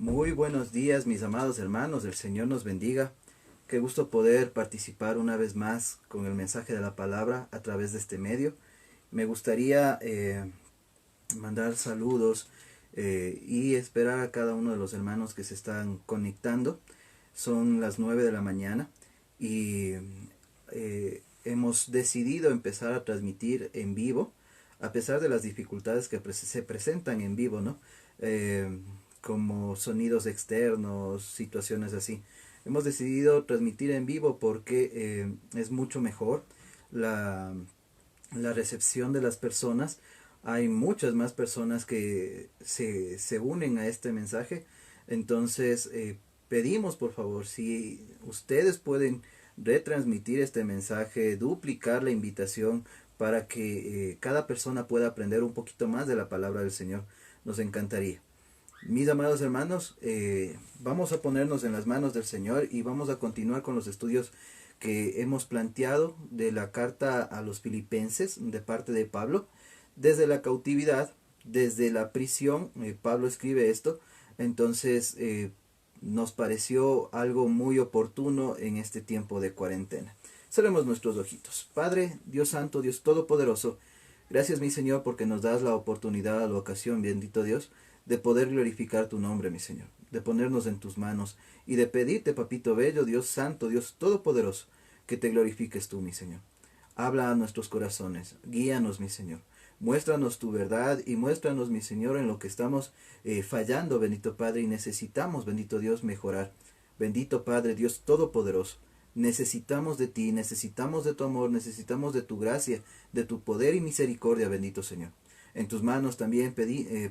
Muy buenos días, mis amados hermanos, el Señor nos bendiga. Qué gusto poder participar una vez más con el mensaje de la palabra a través de este medio. Me gustaría mandar saludos y esperar a cada uno de los hermanos que se están conectando. Son las 9 de la mañana y hemos decidido empezar a transmitir en vivo, a pesar de las dificultades que se presentan en vivo, ¿no? Como sonidos externos, situaciones así. Hemos decidido transmitir en vivo porque es mucho mejor la, la recepción de las personas. Hay muchas más personas que se unen a este mensaje. Entonces pedimos por favor, si ustedes pueden retransmitir este mensaje, duplicar la invitación para que cada persona pueda aprender un poquito más de la palabra del Señor, nos encantaría. Mis amados hermanos, vamos a ponernos en las manos del Señor y vamos a continuar con los estudios que hemos planteado de la carta a los filipenses de parte de Pablo. Desde la cautividad, desde la prisión, Pablo escribe esto. Entonces nos pareció algo muy oportuno en este tiempo de cuarentena. Cerremos nuestros ojitos. Padre, Dios Santo, Dios Todopoderoso, gracias mi Señor porque nos das la oportunidad, la ocasión, bendito Dios, de poder glorificar tu nombre, mi Señor, de ponernos en tus manos y de pedirte, papito bello, Dios Santo, Dios Todopoderoso, que te glorifiques tú, mi Señor. Habla a nuestros corazones, guíanos, mi Señor. Muéstranos tu verdad y muéstranos, mi Señor, en lo que estamos fallando, bendito Padre, y necesitamos, bendito Dios, mejorar. Bendito Padre, Dios Todopoderoso, necesitamos de ti, necesitamos de tu amor, necesitamos de tu gracia, de tu poder y misericordia, bendito Señor. En tus manos también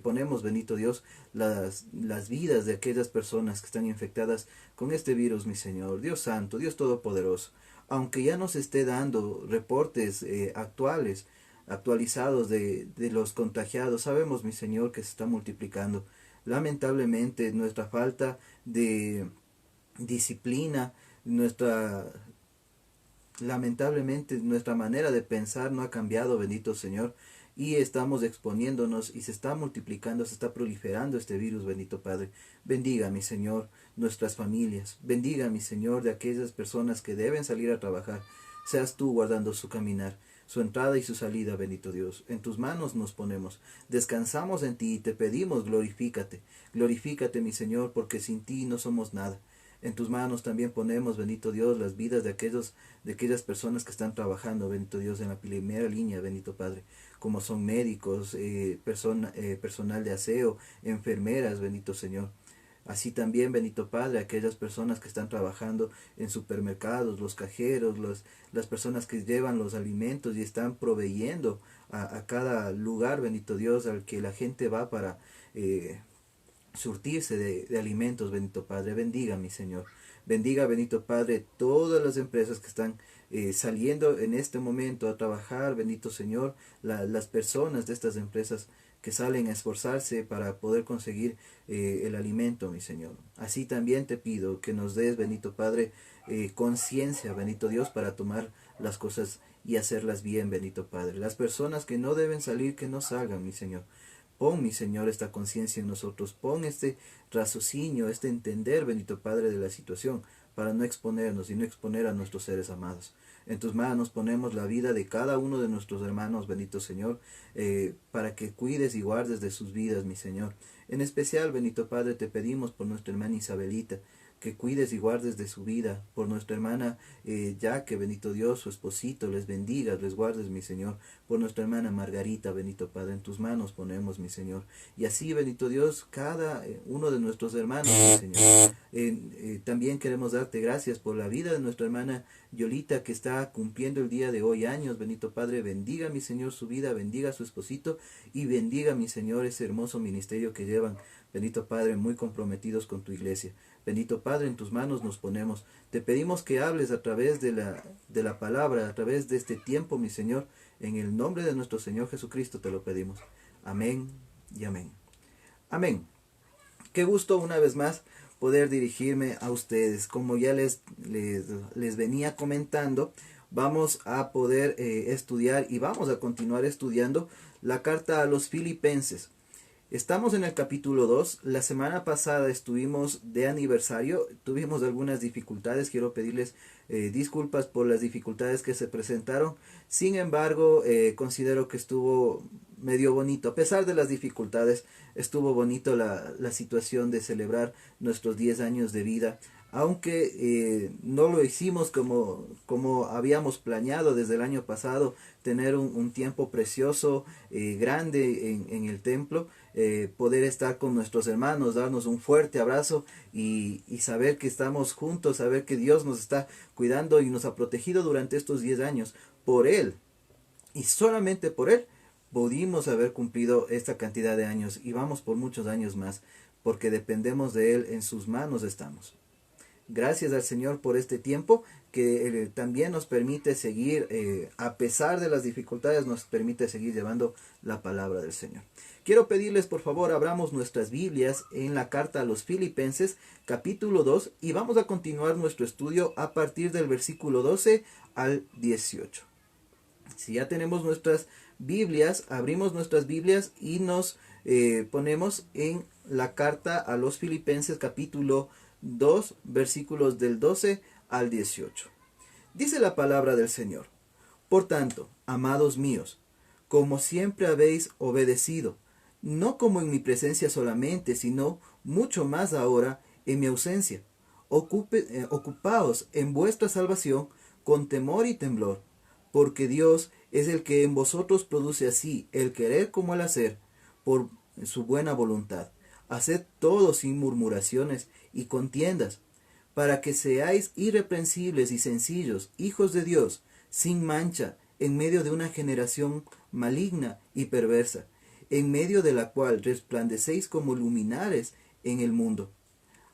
ponemos, bendito Dios, las vidas de aquellas personas que están infectadas con este virus, mi Señor. Dios Santo, Dios Todopoderoso. Aunque ya nos esté dando reportes actualizados de los contagiados, sabemos, mi Señor, que se está multiplicando. Lamentablemente, nuestra falta de disciplina, lamentablemente nuestra manera de pensar no ha cambiado, bendito Señor, y estamos exponiéndonos y se está multiplicando, se está proliferando este virus, bendito Padre. Bendiga, mi Señor, nuestras familias. Bendiga, mi Señor, de aquellas personas que deben salir a trabajar. Seas tú guardando su caminar, su entrada y su salida, bendito Dios. En tus manos nos ponemos. Descansamos en ti y te pedimos, glorifícate. Glorifícate, mi Señor, porque sin ti no somos nada. En tus manos también ponemos, bendito Dios, las vidas de aquellas personas que están trabajando, bendito Dios, en la primera línea, bendito Padre, como son médicos, personal de aseo, enfermeras, bendito Señor. Así también, bendito Padre, aquellas personas que están trabajando en supermercados, los cajeros, las personas que llevan los alimentos y están proveyendo a cada lugar, bendito Dios, al que la gente va para surtirse de alimentos, bendito Padre. Bendiga, mi Señor. Bendiga, bendito Padre, todas las empresas que están saliendo en este momento a trabajar, bendito Señor, las personas de estas empresas que salen a esforzarse para poder conseguir el alimento, mi Señor. Así también te pido que nos des, bendito Padre, conciencia, bendito Dios, para tomar las cosas y hacerlas bien, bendito Padre. Las personas que no deben salir, que no salgan, mi Señor. Pon, mi Señor, esta conciencia en nosotros. Pon este raciocinio, este entender, bendito Padre, de la situación, para no exponernos y no exponer a nuestros seres amados. En tus manos ponemos la vida de cada uno de nuestros hermanos, bendito Señor, para que cuides y guardes de sus vidas, mi Señor. En especial, bendito Padre, te pedimos por nuestra hermana Isabelita, que cuides y guardes de su vida, por nuestra hermana Yaque, bendito Dios, su esposito, les bendigas, les guardes, mi Señor, por nuestra hermana Margarita, bendito Padre, en tus manos ponemos, mi Señor, y así, bendito Dios, cada uno de nuestros hermanos, mi Señor. También queremos darte gracias por la vida de nuestra hermana Yolita, que está cumpliendo el día de hoy años, bendito Padre, bendiga, mi Señor, su vida, bendiga a su esposito, y bendiga, mi Señor, ese hermoso ministerio que llevan, bendito Padre, muy comprometidos con tu iglesia. Bendito Padre, en tus manos nos ponemos. Te pedimos que hables a través de la palabra, a través de este tiempo, mi Señor. En el nombre de nuestro Señor Jesucristo te lo pedimos. Amén y amén. Amén. Qué gusto una vez más poder dirigirme a ustedes. Como ya les venía comentando, vamos a poder estudiar y vamos a continuar estudiando la carta a los filipenses. Estamos en el capítulo 2. La semana pasada estuvimos de aniversario. Tuvimos algunas dificultades. Quiero pedirles disculpas por las dificultades que se presentaron. Sin embargo, considero que estuvo medio bonito. A pesar de las dificultades, estuvo bonito la situación de celebrar nuestros 10 años de vida. Aunque no lo hicimos como habíamos planeado desde el año pasado, tener un tiempo precioso, grande en el templo, poder estar con nuestros hermanos, darnos un fuerte abrazo y saber que estamos juntos, saber que Dios nos está cuidando y nos ha protegido durante estos 10 años. Por Él, y solamente por Él, pudimos haber cumplido esta cantidad de años y vamos por muchos años más, porque dependemos de Él, en sus manos estamos. Gracias al Señor por este tiempo que también nos permite seguir, a pesar de las dificultades, nos permite seguir llevando la palabra del Señor. Quiero pedirles, por favor, abramos nuestras Biblias en la carta a los Filipenses, capítulo 2, y vamos a continuar nuestro estudio a partir del versículo 12 al 18. Si ya tenemos nuestras Biblias, abrimos nuestras Biblias y nos ponemos en la carta a los Filipenses, capítulo 2, versículos del 12 al 18. Dice la palabra del Señor: Por tanto, amados míos, como siempre habéis obedecido, no como en mi presencia solamente, sino mucho más ahora en mi ausencia, ocupaos en vuestra salvación con temor y temblor, porque Dios es el que en vosotros produce así el querer como el hacer, por su buena voluntad. Haced todo sin murmuraciones y contiendas, para que seáis irreprensibles y sencillos, hijos de Dios, sin mancha, en medio de una generación maligna y perversa, en medio de la cual resplandecéis como luminares en el mundo,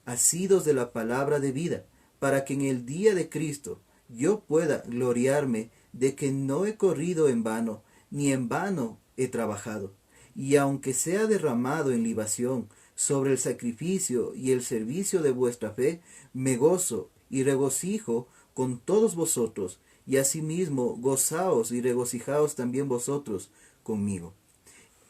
asidos de la palabra de vida, para que en el día de Cristo yo pueda gloriarme de que no he corrido en vano, ni en vano he trabajado. Y aunque sea derramado en libación sobre el sacrificio y el servicio de vuestra fe, me gozo y regocijo con todos vosotros, y asimismo gozaos y regocijaos también vosotros conmigo.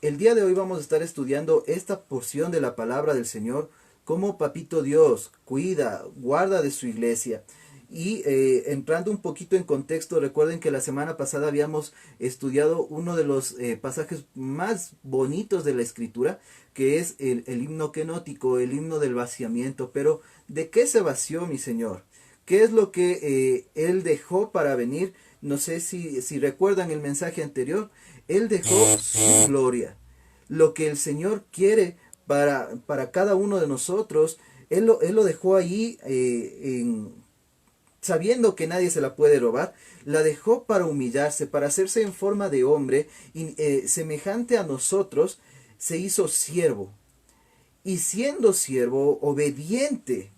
El día de hoy vamos a estar estudiando esta porción de la palabra del Señor, cómo Papito Dios cuida, guarda de su iglesia. Y entrando un poquito en contexto, recuerden que la semana pasada habíamos estudiado uno de los pasajes más bonitos de la Escritura, que es el himno kenótico, el himno del vaciamiento. Pero, ¿de qué se vació mi Señor? ¿Qué es lo que Él dejó para venir? No sé si recuerdan el mensaje anterior. Él dejó su gloria. Lo que el Señor quiere para cada uno de nosotros, Él lo dejó ahí sabiendo que nadie se la puede robar, la dejó para humillarse, para hacerse en forma de hombre, y semejante a nosotros, se hizo siervo. Y siendo siervo, obediente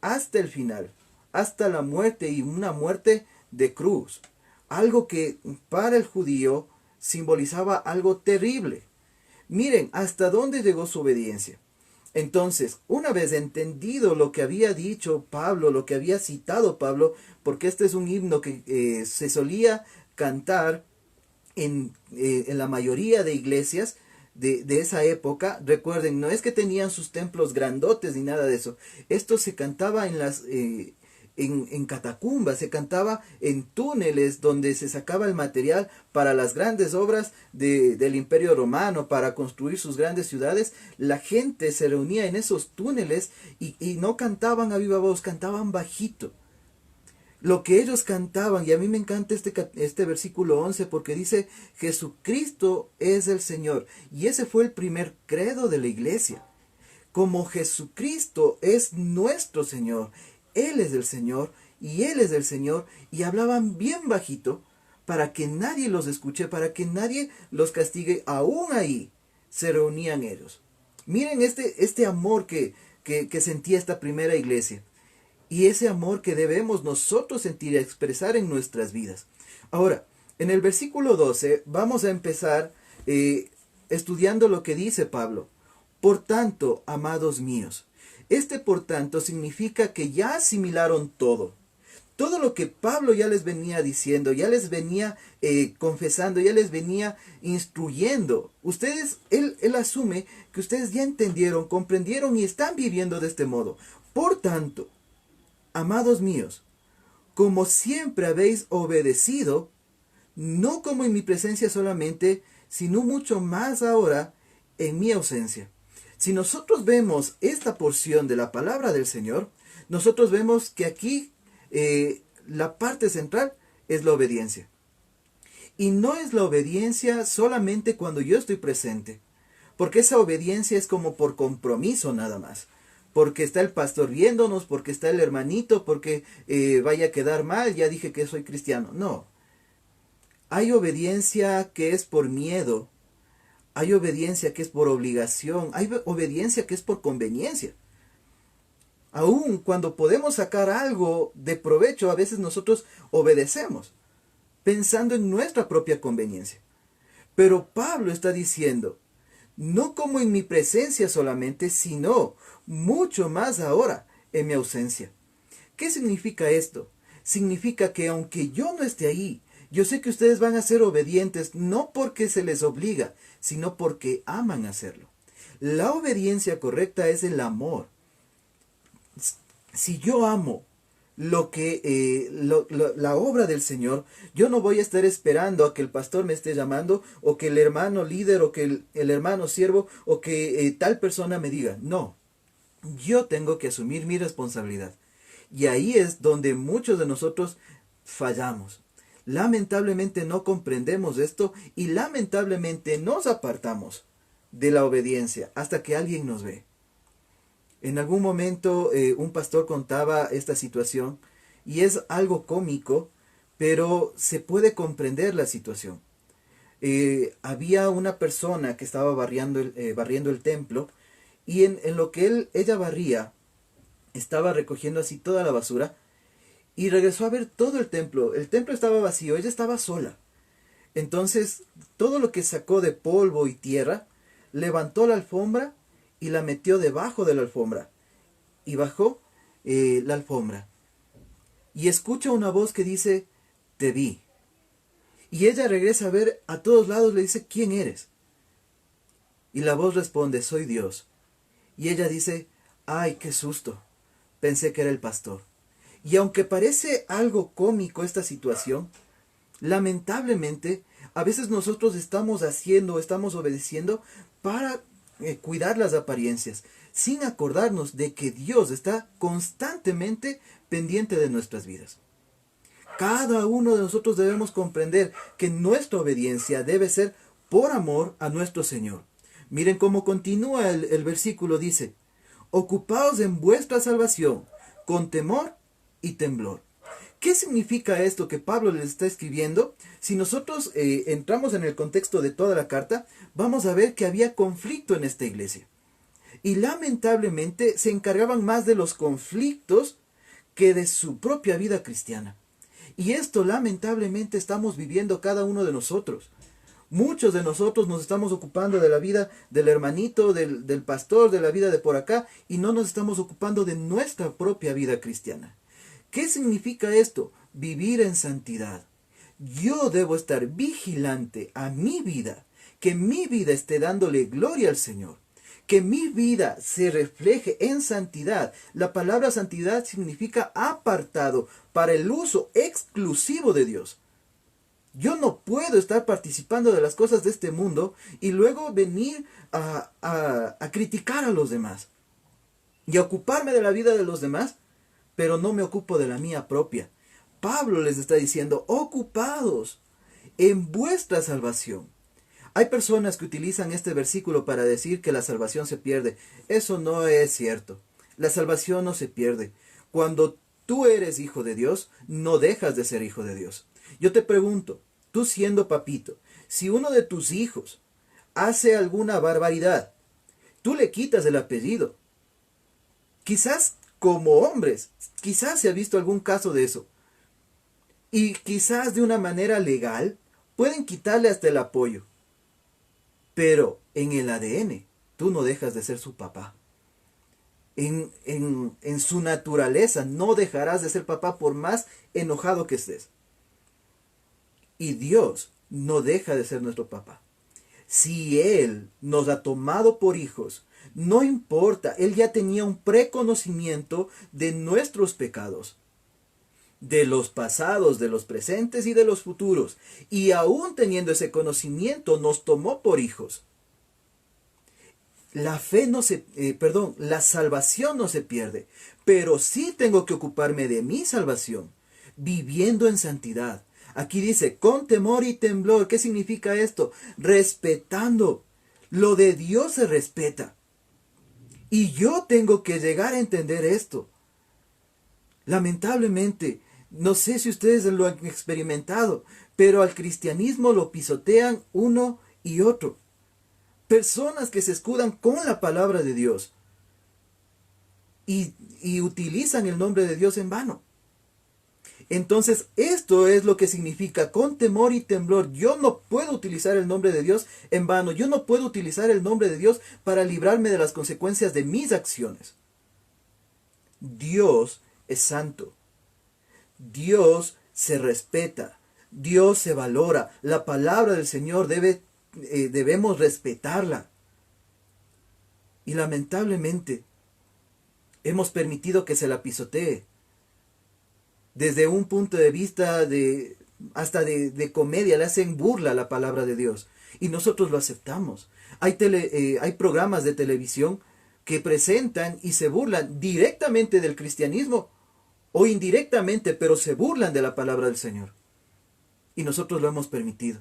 hasta el final, hasta la muerte, y una muerte de cruz. Algo que para el judío simbolizaba algo terrible. Miren hasta dónde llegó su obediencia. Entonces, una vez entendido lo que había dicho Pablo, lo que había citado Pablo, porque este es un himno que se solía cantar en la mayoría de iglesias de esa época. Recuerden, no es que tenían sus templos grandotes ni nada de eso. Esto se cantaba en catacumbas, se cantaba en túneles donde se sacaba el material para las grandes obras del Imperio Romano, para construir sus grandes ciudades. La gente se reunía en esos túneles y no cantaban a viva voz, cantaban bajito. Lo que ellos cantaban, y a mí me encanta este versículo 11, porque dice: Jesucristo es el Señor. Y ese fue el primer credo de la iglesia. Como Jesucristo es nuestro Señor, Él es el Señor y Él es el Señor, y hablaban bien bajito para que nadie los escuche, para que nadie los castigue. Aún ahí se reunían ellos. Miren este amor que sentía esta primera iglesia, y ese amor que debemos nosotros sentir y expresar en nuestras vidas. Ahora, en el versículo 12 vamos a empezar estudiando lo que dice Pablo. Por tanto, amados míos. Este por tanto significa que ya asimilaron todo. Todo lo que Pablo ya les venía diciendo, ya les venía confesando, ya les venía instruyendo. Él asume que ustedes ya entendieron, comprendieron y están viviendo de este modo. Por tanto, amados míos, como siempre habéis obedecido, no como en mi presencia solamente, sino mucho más ahora en mi ausencia. Si nosotros vemos esta porción de la palabra del Señor, nosotros vemos que aquí la parte central es la obediencia. Y no es la obediencia solamente cuando yo estoy presente, porque esa obediencia es como por compromiso nada más. Porque está el pastor viéndonos, porque está el hermanito, porque vaya a quedar mal, ya dije que soy cristiano. No. Hay obediencia que es por miedo, hay obediencia que es por obligación, hay obediencia que es por conveniencia. Aún cuando podemos sacar algo de provecho, a veces nosotros obedecemos, pensando en nuestra propia conveniencia. Pero Pablo está diciendo, no como en mi presencia solamente, sino mucho más ahora en mi ausencia. ¿Qué significa esto? Significa que aunque yo no esté ahí, yo sé que ustedes van a ser obedientes no porque se les obliga, sino porque aman hacerlo. La obediencia correcta es el amor. Si yo amo la obra del Señor, yo no voy a estar esperando a que el pastor me esté llamando, o que el hermano líder, o que el hermano siervo, o que tal persona me diga. No, yo tengo que asumir mi responsabilidad. Y ahí es donde muchos de nosotros fallamos. Lamentablemente no comprendemos esto y lamentablemente nos apartamos de la obediencia hasta que alguien nos ve. En algún momento un pastor contaba esta situación y es algo cómico, pero se puede comprender la situación. Había una persona que estaba barriendo el templo y en lo que ella barría, estaba recogiendo así toda la basura y regresó a ver todo el templo. El templo estaba vacío, ella estaba sola. Entonces, todo lo que sacó de polvo y tierra, levantó la alfombra y la metió debajo de la alfombra. Y bajó la alfombra. Y escucha una voz que dice, te vi. Y ella regresa a ver a todos lados, le dice, ¿quién eres? Y la voz responde, soy Dios. Y ella dice, ay, qué susto. Pensé que era el pastor. Y aunque parece algo cómico esta situación, lamentablemente, a veces nosotros estamos obedeciendo para cuidar las apariencias, sin acordarnos de que Dios está constantemente pendiente de nuestras vidas. Cada uno de nosotros debemos comprender que nuestra obediencia debe ser por amor a nuestro Señor. Miren cómo continúa el versículo, dice, ocupaos en vuestra salvación con temor y temblor. ¿Qué significa esto que Pablo les está escribiendo? Si nosotros entramos en el contexto de toda la carta, vamos a ver que había conflicto en esta iglesia. Y lamentablemente se encargaban más de los conflictos que de su propia vida cristiana. Y esto lamentablemente estamos viviendo cada uno de nosotros. Muchos de nosotros nos estamos ocupando de la vida del hermanito, del pastor, de la vida de por acá, y no nos estamos ocupando de nuestra propia vida cristiana. ¿Qué significa esto? Vivir en santidad. Yo debo estar vigilante a mi vida, que mi vida esté dándole gloria al Señor, que mi vida se refleje en santidad. La palabra santidad significa apartado para el uso exclusivo de Dios. Yo no puedo estar participando de las cosas de este mundo y luego venir a criticar a los demás y a ocuparme de la vida de los demás, pero no me ocupo de la mía propia. Pablo les está diciendo, ocupados en vuestra salvación. Hay personas que utilizan este versículo para decir que la salvación se pierde. Eso no es cierto. La salvación no se pierde. Cuando tú eres hijo de Dios, no dejas de ser hijo de Dios. Yo te pregunto, tú siendo papito, si uno de tus hijos hace alguna barbaridad, tú le quitas el apellido. Quizás como hombres, quizás se ha visto algún caso de eso. Y quizás de una manera legal pueden quitarle hasta el apoyo. Pero en el ADN, tú no dejas de ser su papá. en su naturaleza. No dejarás de ser papá por más enojado que estés. Y Dios no deja de ser nuestro papá. Si Él nos ha tomado por hijos, no importa, Él ya tenía un preconocimiento de nuestros pecados, de los pasados, de los presentes y de los futuros. Y aún teniendo ese conocimiento, nos tomó por hijos. La fe no se, la salvación no se pierde, pero sí tengo que ocuparme de mi salvación, viviendo en santidad. Aquí dice, con temor y temblor. ¿Qué significa esto? Respetando. Lo de Dios se respeta. Y yo tengo que llegar a entender esto. Lamentablemente, no sé si ustedes lo han experimentado, pero al cristianismo lo pisotean uno y otro. Personas que se escudan con la palabra de Dios y utilizan el nombre de Dios en vano. Entonces, esto es lo que significa con temor y temblor. Yo no puedo utilizar el nombre de Dios en vano. Yo no puedo utilizar el nombre de Dios para librarme de las consecuencias de mis acciones. Dios es santo. Dios se respeta. Dios se valora. La palabra del Señor debemos respetarla. Y lamentablemente, hemos permitido que se la pisotee. Desde un punto de vista hasta de comedia, le hacen burla a la palabra de Dios. Y nosotros lo aceptamos. Hay programas de televisión que presentan y se burlan directamente del cristianismo o indirectamente, pero se burlan de la palabra del Señor. Y nosotros lo hemos permitido.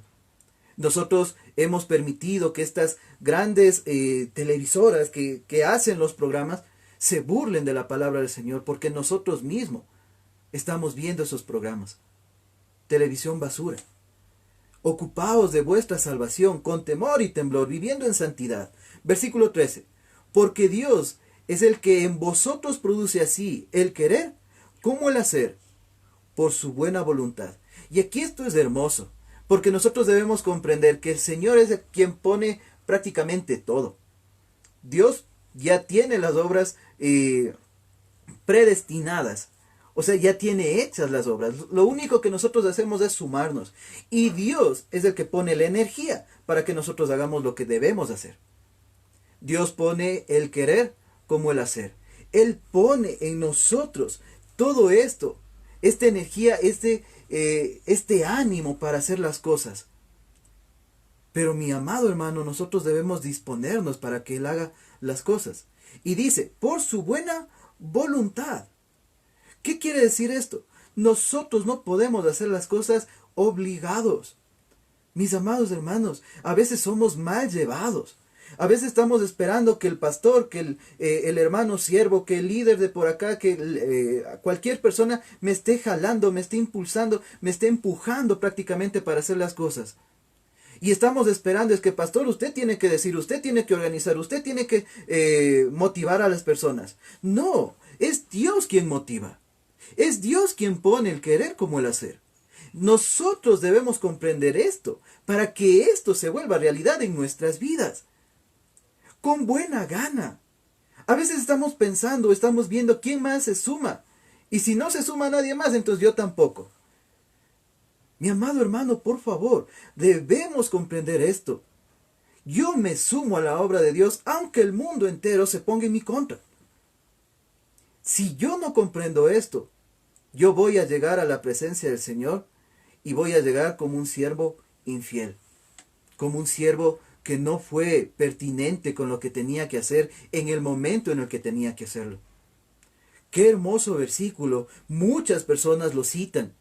Nosotros hemos permitido que estas grandes televisoras que hacen los programas se burlen de la palabra del Señor, porque nosotros mismos estamos viendo esos programas. Televisión basura. Ocupaos de vuestra salvación con temor y temblor, viviendo en santidad. Versículo 13. Porque Dios es el que en vosotros produce así el querer como el hacer, por su buena voluntad. Y aquí esto es hermoso, porque nosotros debemos comprender que el Señor es quien pone prácticamente todo. Dios ya tiene las obras predestinadas. O sea, ya tiene hechas las obras. Lo único que nosotros hacemos es sumarnos. Y Dios es el que pone la energía para que nosotros hagamos lo que debemos hacer. Dios pone el querer como el hacer. Él pone en nosotros todo esto, esta energía, este ánimo para hacer las cosas. Pero mi amado hermano, nosotros debemos disponernos para que Él haga las cosas. Y dice, por su buena voluntad. ¿Qué quiere decir esto? Nosotros no podemos hacer las cosas obligados. Mis amados hermanos, a veces somos mal llevados. A veces estamos esperando que el pastor, que el hermano siervo, que el líder de por acá, que cualquier persona me esté jalando, me esté impulsando, me esté empujando prácticamente para hacer las cosas. Y estamos esperando, es que pastor, usted tiene que decir, usted tiene que organizar, usted tiene que motivar a las personas. No, es Dios quien motiva. Es Dios quien pone el querer como el hacer. Nosotros debemos comprender esto para que esto se vuelva realidad en nuestras vidas. Con buena gana. A veces estamos pensando, estamos viendo quién más se suma. Y si no se suma nadie más, entonces yo tampoco. Mi amado hermano, por favor, debemos comprender esto. Yo me sumo a la obra de Dios aunque el mundo entero se ponga en mi contra. Si yo no comprendo esto, yo voy a llegar a la presencia del Señor y voy a llegar como un siervo infiel, como un siervo que no fue pertinente con lo que tenía que hacer en el momento en el que tenía que hacerlo. Qué hermoso versículo, muchas personas lo citan,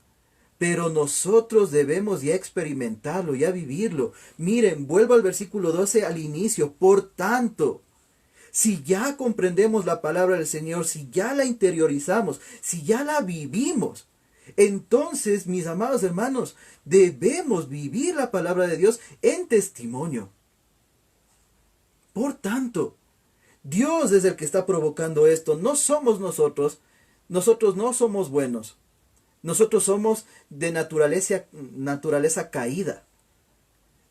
pero nosotros debemos ya experimentarlo, ya vivirlo. Miren, vuelvo al versículo 12 al inicio, por tanto. Si ya comprendemos la palabra del Señor, si ya la interiorizamos, si ya la vivimos, entonces, mis amados hermanos, debemos vivir la palabra de Dios en testimonio. Por tanto, Dios es el que está provocando esto, no somos nosotros. Nosotros no somos buenos. Nosotros somos de naturaleza caída.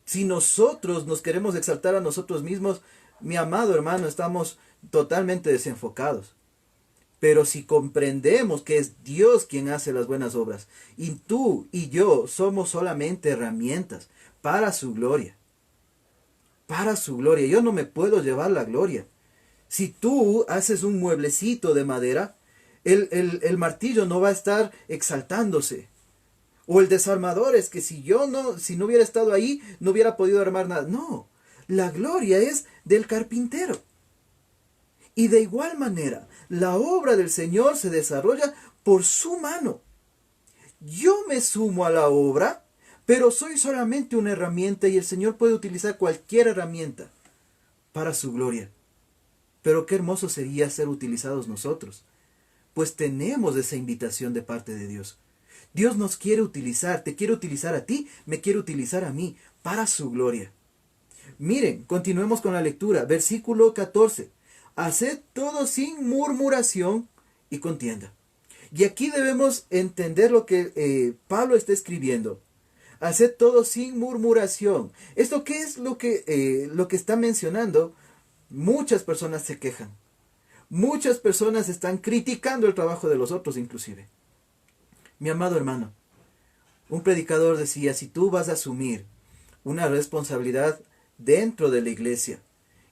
Si nosotros nos queremos exaltar a nosotros mismos, mi amado hermano, estamos totalmente desenfocados. Pero si comprendemos que es Dios quien hace las buenas obras, y tú y yo somos solamente herramientas para su gloria, para su gloria, yo no me puedo llevar la gloria. Si tú haces un mueblecito de madera, el martillo no va a estar exaltándose. O el desarmador es que si no hubiera estado ahí, no hubiera podido armar nada. No, la gloria es del carpintero. Y de igual manera, la obra del Señor se desarrolla por su mano. Yo me sumo a la obra, pero soy solamente una herramienta y el Señor puede utilizar cualquier herramienta para su gloria. Pero qué hermoso sería ser utilizados nosotros, pues tenemos esa invitación de parte de Dios. Dios nos quiere utilizar, te quiere utilizar a ti, me quiere utilizar a mí, para su gloria. Miren, continuemos con la lectura, versículo 14. Haced todo sin murmuración y contienda. Y aquí debemos entender lo que Pablo está escribiendo. Haced todo sin murmuración. ¿Esto qué es lo que está mencionando? Muchas personas se quejan. Muchas personas están criticando el trabajo de los otros inclusive. Mi amado hermano, un predicador decía, si tú vas a asumir una responsabilidad dentro de la iglesia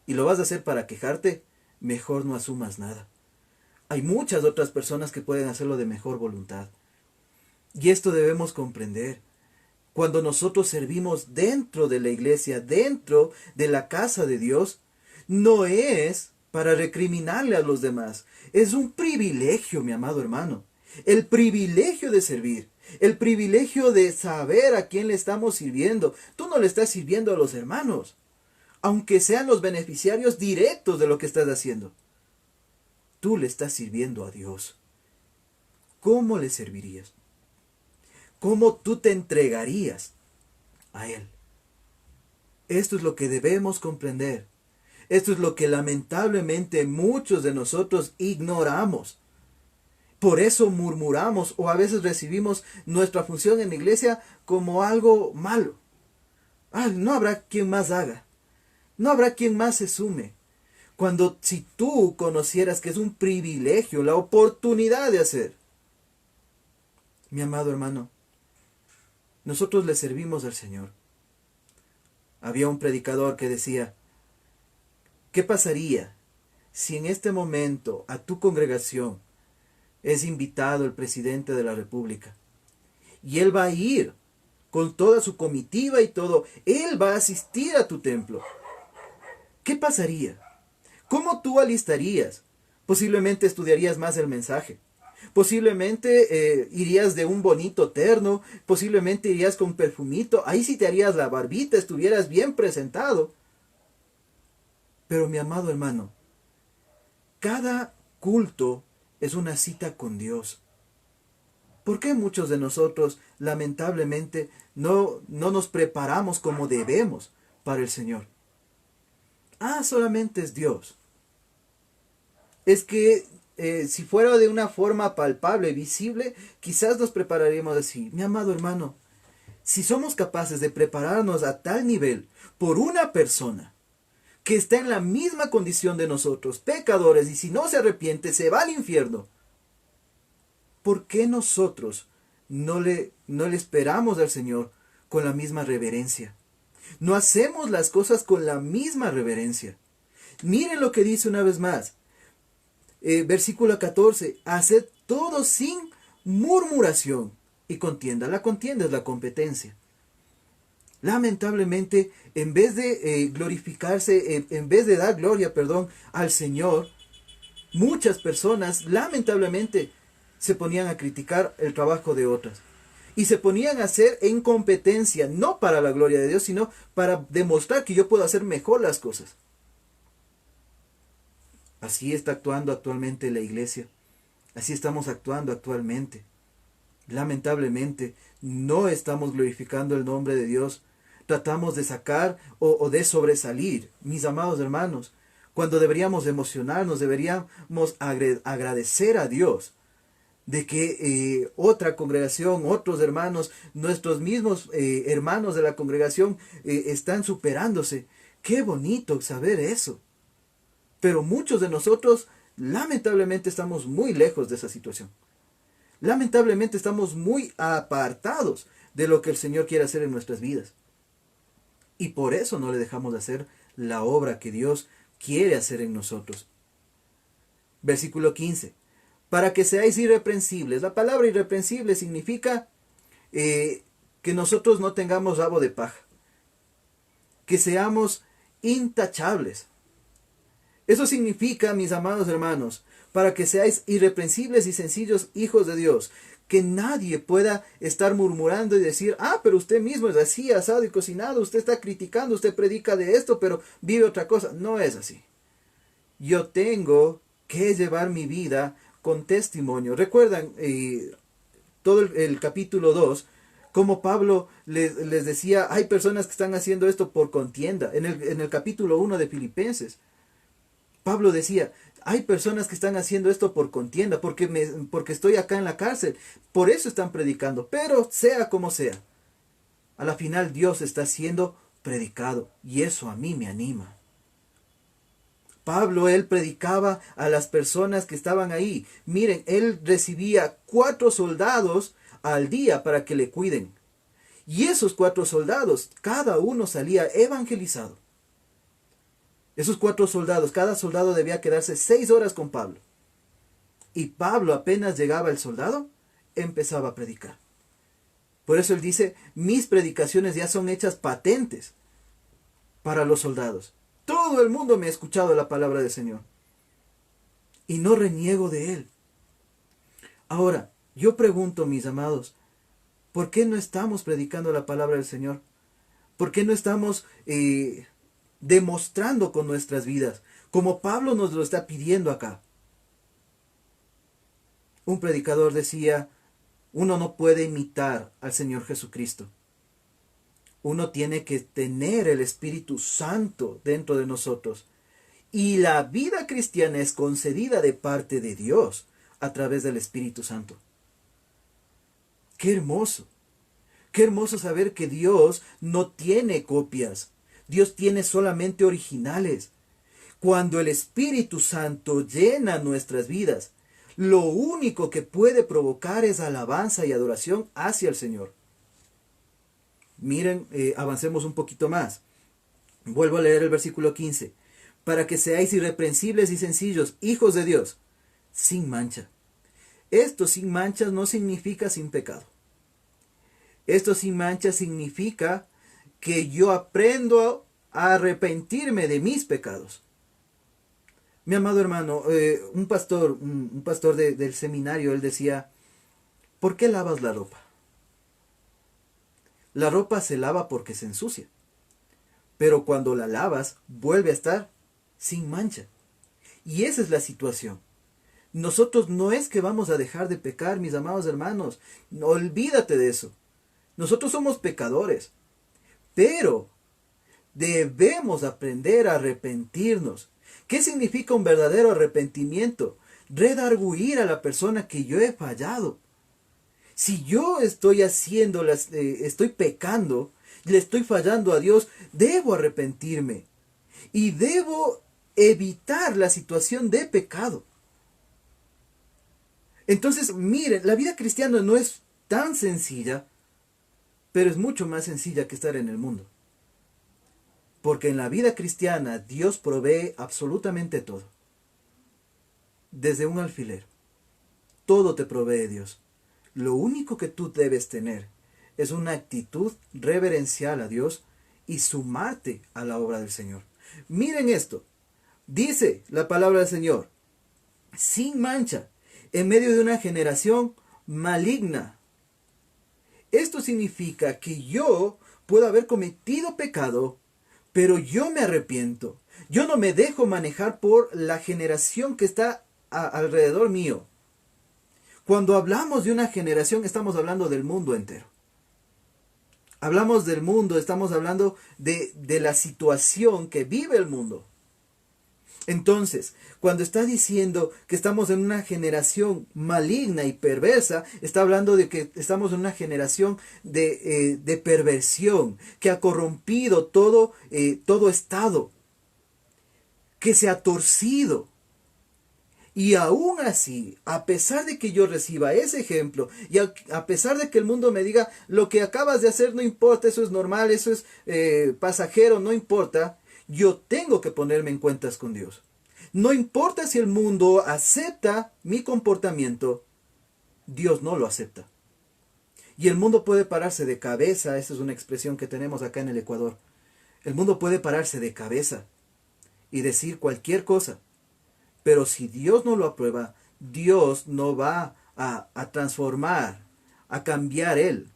y lo vas a hacer para quejarte, mejor no asumas nada. Hay muchas otras personas que pueden hacerlo de mejor voluntad. Y esto debemos comprender. Cuando nosotros servimos dentro de la iglesia, dentro de la casa de Dios, no es para recriminarle a los demás. Es un privilegio, mi amado hermano. El privilegio de servir. El privilegio de saber a quién le estamos sirviendo. Tú no le estás sirviendo a los hermanos, aunque sean los beneficiarios directos de lo que estás haciendo. Tú le estás sirviendo a Dios. ¿Cómo le servirías? ¿Cómo tú te entregarías a Él? Esto es lo que debemos comprender. Esto es lo que lamentablemente muchos de nosotros ignoramos. Por eso murmuramos o a veces recibimos nuestra función en la iglesia como algo malo. No habrá quien más haga. No habrá quien más se sume. Cuando si tú conocieras que es un privilegio, la oportunidad de hacer. Mi amado hermano, nosotros le servimos al Señor. Había un predicador que decía, ¿qué pasaría si en este momento a tu congregación es invitado el presidente de la República? Y él va a ir con toda su comitiva y todo. Él va a asistir a tu templo. ¿Qué pasaría? ¿Cómo tú alistarías? Posiblemente estudiarías más el mensaje. Posiblemente irías de un bonito terno. Posiblemente irías con perfumito. Ahí sí te harías la barbita, estuvieras bien presentado. Pero mi amado hermano, cada culto es una cita con Dios. ¿Por qué muchos de nosotros lamentablemente no nos preparamos como debemos para el Señor? Solamente es Dios. Es que si fuera de una forma palpable, visible, quizás nos prepararíamos así. Mi amado hermano, si somos capaces de prepararnos a tal nivel por una persona que está en la misma condición de nosotros, pecadores, y si no se arrepiente, se va al infierno, ¿por qué nosotros no le esperamos al Señor con la misma reverencia? No hacemos las cosas con la misma reverencia. Miren lo que dice una vez más. Versículo 14. Haced todo sin murmuración y contienda. La contienda es la competencia. Lamentablemente, en vez de glorificarse, en vez de dar gloria, al Señor, muchas personas, lamentablemente, se ponían a criticar el trabajo de otras. Y se ponían a hacer en competencia, no para la gloria de Dios, sino para demostrar que yo puedo hacer mejor las cosas. Así está actuando actualmente la iglesia. Así estamos actuando actualmente. Lamentablemente, no estamos glorificando el nombre de Dios. Tratamos de sacar o de sobresalir, mis amados hermanos, cuando deberíamos emocionarnos, deberíamos agradecer a Dios de que otra congregación, otros hermanos, nuestros mismos hermanos de la congregación están superándose. Qué bonito saber eso. Pero muchos de nosotros lamentablemente estamos muy lejos de esa situación. Lamentablemente estamos muy apartados de lo que el Señor quiere hacer en nuestras vidas. Y por eso no le dejamos de hacer la obra que Dios quiere hacer en nosotros. Versículo 15. Para que seáis irreprensibles. La palabra irreprensible significa que nosotros no tengamos rabo de paja. Que seamos intachables. Eso significa, mis amados hermanos, para que seáis irreprensibles y sencillos hijos de Dios. Que nadie pueda estar murmurando y decir, pero usted mismo es así, asado y cocinado, usted está criticando, usted predica de esto, pero vive otra cosa. No es así. Yo tengo que llevar mi vida con testimonio. Recuerdan todo el capítulo 2, como Pablo les decía, hay personas que están haciendo esto por contienda. En el capítulo 1 de Filipenses, Pablo decía, hay personas que están haciendo esto por contienda, porque estoy acá en la cárcel. Por eso están predicando. Pero sea como sea, a la final Dios está siendo predicado. Y eso a mí me anima. Pablo, él predicaba a las personas que estaban ahí. Miren, él recibía 4 soldados al día para que le cuiden. Y esos 4 soldados, cada uno salía evangelizado. Esos 4 soldados, cada soldado debía quedarse 6 horas con Pablo. Y Pablo, apenas llegaba el soldado, empezaba a predicar. Por eso él dice, mis predicaciones ya son hechas patentes para los soldados. Todo el mundo me ha escuchado la palabra del Señor. Y no reniego de él. Ahora, yo pregunto, mis amados, ¿por qué no estamos predicando la palabra del Señor? ¿Por qué no estamos demostrando con nuestras vidas, como Pablo nos lo está pidiendo acá? Un predicador decía, uno no puede imitar al Señor Jesucristo. Uno tiene que tener el Espíritu Santo dentro de nosotros. Y la vida cristiana es concedida de parte de Dios a través del Espíritu Santo. ¡Qué hermoso! ¡Qué hermoso saber que Dios no tiene copias! Dios tiene solamente originales. Cuando el Espíritu Santo llena nuestras vidas, lo único que puede provocar es alabanza y adoración hacia el Señor. Miren, avancemos un poquito más. Vuelvo a leer el versículo 15. Para que seáis irreprensibles y sencillos, hijos de Dios, sin mancha. Esto sin manchas no significa sin pecado. Esto sin mancha significa que yo aprendo a arrepentirme de mis pecados. Mi amado hermano, un pastor del seminario, él decía, ¿por qué lavas la ropa? La ropa se lava porque se ensucia. Pero cuando la lavas, vuelve a estar sin mancha. Y esa es la situación. Nosotros no es que vamos a dejar de pecar, mis amados hermanos. No, olvídate de eso. Nosotros somos pecadores. Pero debemos aprender a arrepentirnos. ¿Qué significa un verdadero arrepentimiento? Redarguir a la persona que yo he fallado. Si yo estoy estoy pecando, le estoy fallando a Dios, debo arrepentirme. Y debo evitar la situación de pecado. Entonces, miren, la vida cristiana no es tan sencilla, pero es mucho más sencilla que estar en el mundo. Porque en la vida cristiana Dios provee absolutamente todo. Desde un alfiler. Todo te provee Dios. Lo único que tú debes tener es una actitud reverencial a Dios y sumarte a la obra del Señor. Miren esto. Dice la palabra del Señor, sin mancha, en medio de una generación maligna. Esto significa que yo puedo haber cometido pecado, pero yo me arrepiento. Yo no me dejo manejar por la generación que está alrededor mío. Cuando hablamos de una generación, estamos hablando del mundo entero. Hablamos del mundo, estamos hablando de la situación que vive el mundo. Entonces, cuando está diciendo que estamos en una generación maligna y perversa, está hablando de que estamos en una generación de perversión, que ha corrompido todo estado. que se ha torcido. Y aún así, a pesar de que yo reciba ese ejemplo, y a pesar de que el mundo me diga, lo que acabas de hacer no importa, eso es normal, eso es pasajero, no importa, yo tengo que ponerme en cuentas con Dios. No importa si el mundo acepta mi comportamiento, Dios no lo acepta. Y el mundo puede pararse de cabeza, esa es una expresión que tenemos acá en el Ecuador. El mundo puede pararse de cabeza y decir cualquier cosa. Pero si Dios no lo aprueba, Dios no va a transformar, a cambiar Él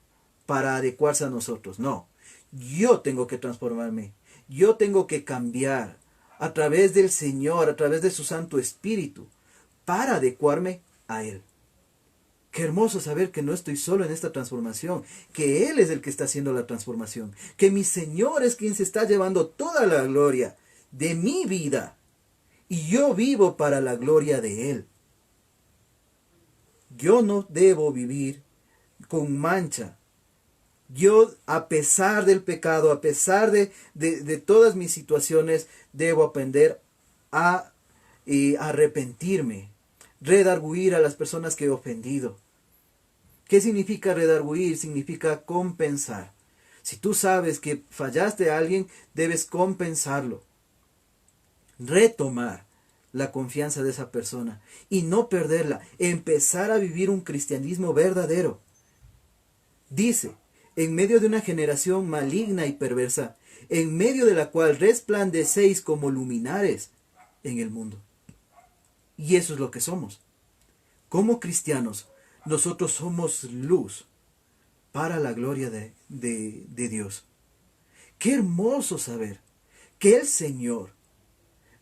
para adecuarse a nosotros. No, yo tengo que transformarme, yo tengo que cambiar a través del Señor, a través de su Santo Espíritu, para adecuarme a Él. Qué hermoso saber que no estoy solo en esta transformación, que Él es el que está haciendo la transformación, que mi Señor es quien se está llevando toda la gloria de mi vida. Y yo vivo para la gloria de Él. Yo no debo vivir con mancha. Yo, a pesar del pecado, a pesar de todas mis situaciones, debo aprender a arrepentirme, redarguir a las personas que he ofendido. ¿Qué significa redarguir? Significa compensar. Si tú sabes que fallaste a alguien, debes compensarlo. Retomar la confianza de esa persona y no perderla, empezar a vivir un cristianismo verdadero. Dice, en medio de una generación maligna y perversa, en medio de la cual resplandecéis como luminares en el mundo. Y eso es lo que somos. Como cristianos, nosotros somos luz para la gloria de Dios. Qué hermoso saber que el Señor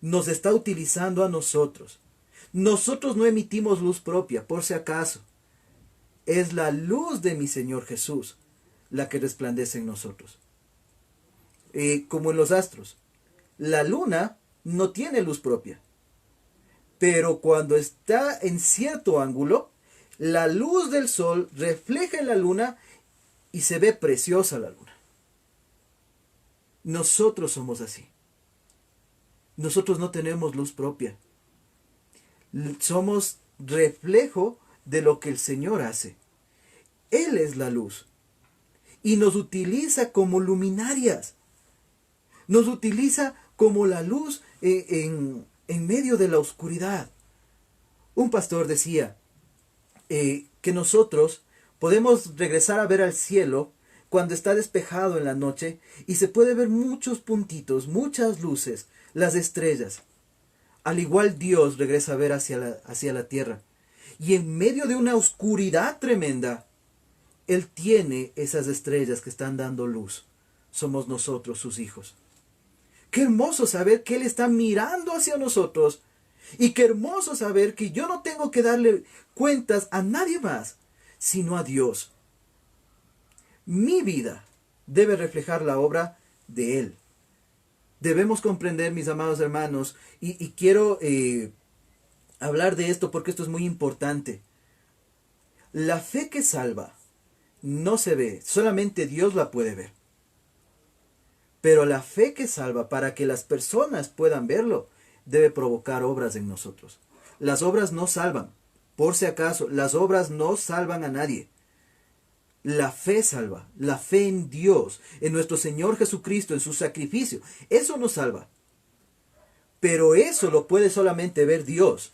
nos está utilizando a nosotros. Nosotros no emitimos luz propia, por si acaso. Es la luz de mi Señor Jesús la que resplandece en nosotros. Como en los astros. La luna no tiene luz propia. Pero cuando está en cierto ángulo, la luz del sol refleja en la luna y se ve preciosa la luna. Nosotros somos así. Nosotros no tenemos luz propia. Somos reflejo de lo que el Señor hace. Él es la luz. Y nos utiliza como luminarias. Nos utiliza como la luz en medio de la oscuridad. Un pastor decía que nosotros podemos regresar a ver al cielo cuando está despejado en la noche y se puede ver muchos puntitos, muchas luces, las estrellas. Al igual Dios regresa a ver hacia la tierra. Y en medio de una oscuridad tremenda, Él tiene esas estrellas que están dando luz. Somos nosotros, sus hijos. Qué hermoso saber que Él está mirando hacia nosotros. Y qué hermoso saber que yo no tengo que darle cuentas a nadie más, sino a Dios. Mi vida debe reflejar la obra de Él. Debemos comprender, mis amados hermanos, y quiero hablar de esto porque esto es muy importante. La fe que salva no se ve, solamente Dios la puede ver. Pero la fe que salva, para que las personas puedan verlo, debe provocar obras en nosotros. Las obras no salvan, por si acaso, las obras no salvan a nadie. La fe salva, la fe en Dios, en nuestro Señor Jesucristo, en su sacrificio, eso nos salva. Pero eso lo puede solamente ver Dios.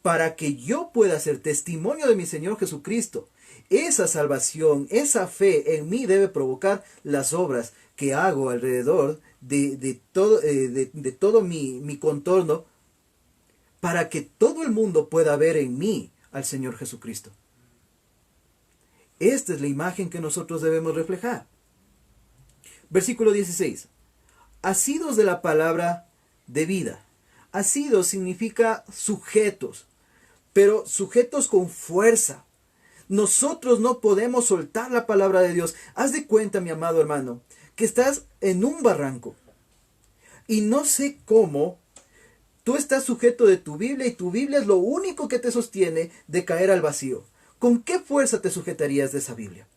Para que yo pueda ser testimonio de mi Señor Jesucristo, esa salvación, esa fe en mí debe provocar las obras que hago alrededor de todo mi contorno, para que todo el mundo pueda ver en mí al Señor Jesucristo. Esta es la imagen que nosotros debemos reflejar. Versículo 16. Asidos de la palabra de vida. Asidos significa sujetos, pero sujetos con fuerza. Nosotros no podemos soltar la palabra de Dios. Haz de cuenta, mi amado hermano, que estás en un barranco. Y no sé cómo tú estás sujeto de tu Biblia y tu Biblia es lo único que te sostiene de caer al vacío. ¿Con qué fuerza te sujetarías de esa Biblia?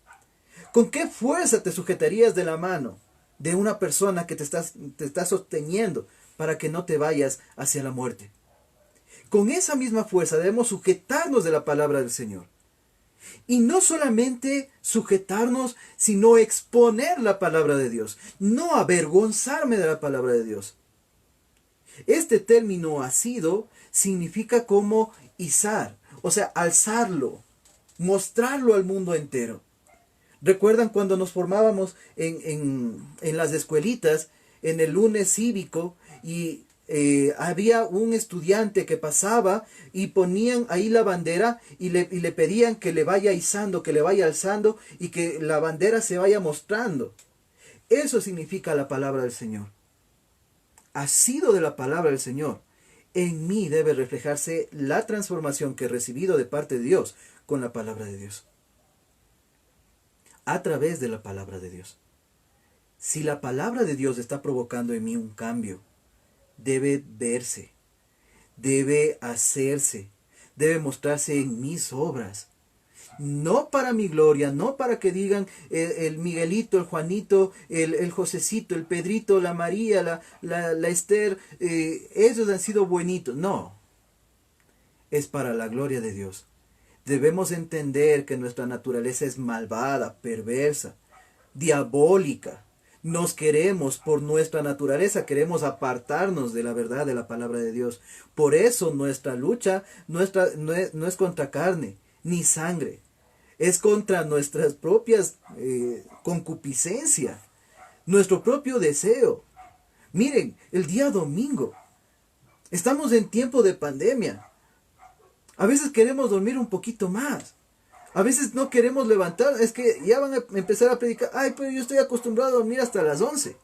¿Con qué fuerza te sujetarías de la mano de una persona que te está sosteniendo para que no te vayas hacia la muerte. Con esa misma fuerza debemos sujetarnos de la palabra del Señor. Y no solamente sujetarnos, sino exponer la palabra de Dios. No avergonzarme de la palabra de Dios. Este término asido significa como izar, o sea, alzarlo, mostrarlo al mundo entero. ¿Recuerdan cuando nos formábamos en las escuelitas, en el lunes cívico, y había un estudiante que pasaba y ponían ahí la bandera y le pedían que le vaya izando, que le vaya alzando y que la bandera se vaya mostrando? Eso significa la palabra del Señor. Asido de la palabra del Señor. En mí debe reflejarse la transformación que he recibido de parte de Dios con la palabra de Dios. A través de la palabra de Dios. Si la palabra de Dios está provocando en mí un cambio, debe verse, debe hacerse, debe mostrarse en mis obras. No para mi gloria, no para que digan el Miguelito, el Juanito, el Josecito, el Pedrito, la María, la Esther, ellos han sido buenitos. No, es para la gloria de Dios. Debemos entender que nuestra naturaleza es malvada, perversa, diabólica. Nos queremos, por nuestra naturaleza, queremos apartarnos de la verdad de la palabra de Dios. Por eso nuestra lucha no es contra carne ni sangre. Es contra nuestras propias concupiscencias, nuestro propio deseo. Miren, el día domingo, estamos en tiempo de pandemia. A veces queremos dormir un poquito más. A veces no queremos levantar. Es que ya van a empezar a predicar. Ay, pero yo estoy acostumbrado a dormir hasta las 11.